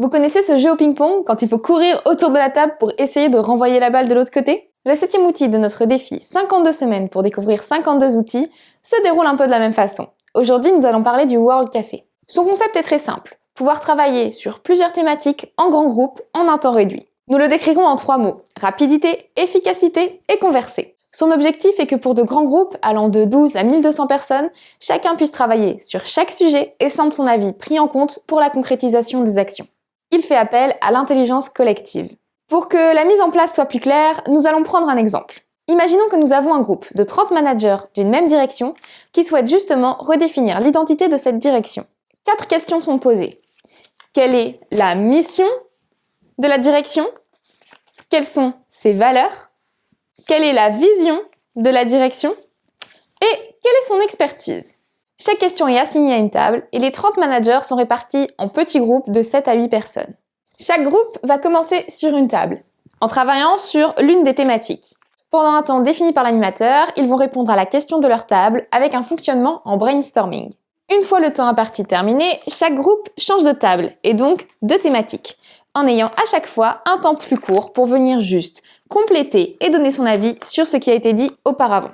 Vous connaissez ce jeu au ping-pong quand il faut courir autour de la table pour essayer de renvoyer la balle de l'autre côté? Le 7e outil de notre défi 52 semaines pour découvrir 52 outils se déroule un peu de la même façon. Aujourd'hui, nous allons parler du World Café. Son concept est très simple, pouvoir travailler sur plusieurs thématiques en grands groupes en un temps réduit. Nous le décrirons en 3 mots, rapidité, efficacité et converser. Son objectif est que pour de grands groupes allant de 12 à 1200 personnes, chacun puisse travailler sur chaque sujet et sente son avis pris en compte pour la concrétisation des actions. Il fait appel à l'intelligence collective. Pour que la mise en place soit plus claire, nous allons prendre un exemple. Imaginons que nous avons un groupe de 30 managers d'une même direction qui souhaitent justement redéfinir l'identité de cette direction. 4 questions sont posées. Quelle est la mission de la direction? Quelles sont ses valeurs? Quelle est la vision de la direction? Et quelle est son expertise? Chaque question est assignée à une table et les 30 managers sont répartis en petits groupes de 7 à 8 personnes. Chaque groupe va commencer sur une table, en travaillant sur l'une des thématiques. Pendant un temps défini par l'animateur, ils vont répondre à la question de leur table avec un fonctionnement en brainstorming. Une fois le temps imparti terminé, chaque groupe change de table et donc de thématique, en ayant à chaque fois un temps plus court pour venir juste compléter et donner son avis sur ce qui a été dit auparavant.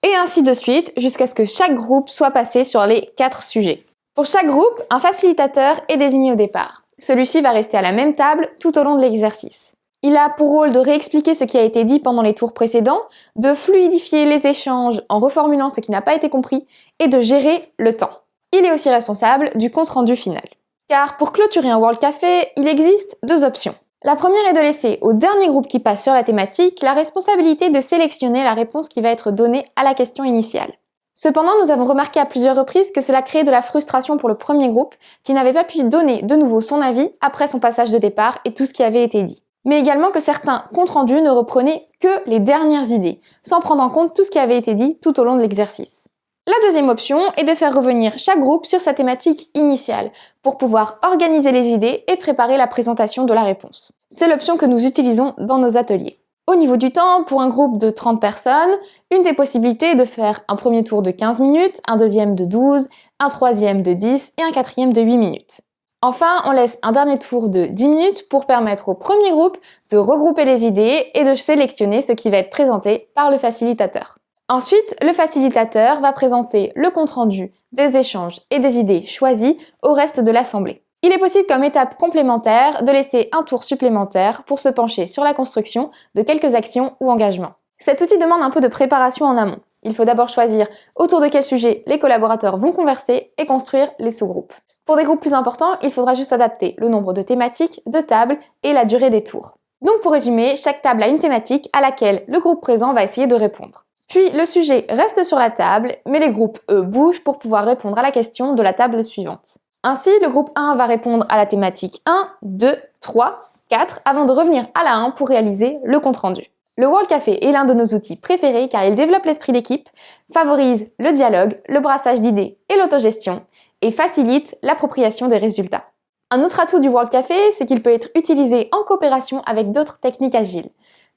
Et ainsi de suite, jusqu'à ce que chaque groupe soit passé sur les 4 sujets. Pour chaque groupe, un facilitateur est désigné au départ. Celui-ci va rester à la même table tout au long de l'exercice. Il a pour rôle de réexpliquer ce qui a été dit pendant les tours précédents, de fluidifier les échanges en reformulant ce qui n'a pas été compris et de gérer le temps. Il est aussi responsable du compte-rendu final. Car pour clôturer un World Café, il existe 2 options. La première est de laisser au dernier groupe qui passe sur la thématique la responsabilité de sélectionner la réponse qui va être donnée à la question initiale. Cependant, nous avons remarqué à plusieurs reprises que cela créait de la frustration pour le premier groupe qui n'avait pas pu donner de nouveau son avis après son passage de départ et tout ce qui avait été dit. Mais également que certains comptes rendus ne reprenaient que les dernières idées, sans prendre en compte tout ce qui avait été dit tout au long de l'exercice. La deuxième option est de faire revenir chaque groupe sur sa thématique initiale pour pouvoir organiser les idées et préparer la présentation de la réponse. C'est l'option que nous utilisons dans nos ateliers. Au niveau du temps, pour un groupe de 30 personnes, une des possibilités est de faire un premier tour de 15 minutes, un deuxième de 12, un troisième de 10 et un quatrième de 8 minutes. Enfin, on laisse un dernier tour de 10 minutes pour permettre au premier groupe de regrouper les idées et de sélectionner ce qui va être présenté par le facilitateur. Ensuite, le facilitateur va présenter le compte-rendu des échanges et des idées choisies au reste de l'assemblée. Il est possible comme étape complémentaire de laisser un tour supplémentaire pour se pencher sur la construction de quelques actions ou engagements. Cet outil demande un peu de préparation en amont. Il faut d'abord choisir autour de quel sujet les collaborateurs vont converser et construire les sous-groupes. Pour des groupes plus importants, il faudra juste adapter le nombre de thématiques, de tables et la durée des tours. Donc pour résumer, chaque table a une thématique à laquelle le groupe présent va essayer de répondre. Puis le sujet reste sur la table, mais les groupes, eux, bougent pour pouvoir répondre à la question de la table suivante. Ainsi, le groupe 1 va répondre à la thématique 1, 2, 3, 4, avant de revenir à la 1 pour réaliser le compte-rendu. Le World Café est l'un de nos outils préférés car il développe l'esprit d'équipe, favorise le dialogue, le brassage d'idées et l'autogestion, et facilite l'appropriation des résultats. Un autre atout du World Café, c'est qu'il peut être utilisé en coopération avec d'autres techniques agiles.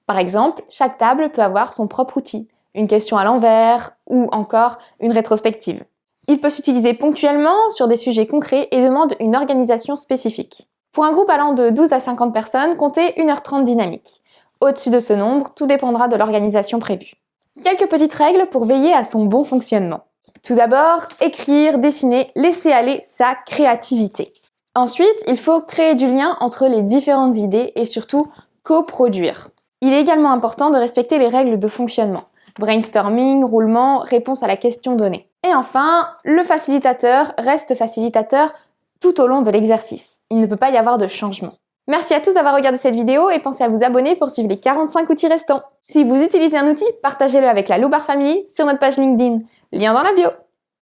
Par exemple, chaque table peut avoir son propre outil, une question à l'envers ou encore une rétrospective. Il peut s'utiliser ponctuellement sur des sujets concrets et demande une organisation spécifique. Pour un groupe allant de 12 à 50 personnes, comptez 1h30 dynamique. Au-dessus de ce nombre, tout dépendra de l'organisation prévue. Quelques petites règles pour veiller à son bon fonctionnement. Tout d'abord, écrire, dessiner, laisser aller sa créativité. Ensuite, il faut créer du lien entre les différentes idées et surtout coproduire. Il est également important de respecter les règles de fonctionnement. Brainstorming, roulement, réponse à la question donnée. Et enfin, le facilitateur reste facilitateur tout au long de l'exercice. Il ne peut pas y avoir de changement. Merci à tous d'avoir regardé cette vidéo et pensez à vous abonner pour suivre les 45 outils restants. Si vous utilisez un outil, partagez-le avec la Loubar Family sur notre page LinkedIn. Lien dans la bio.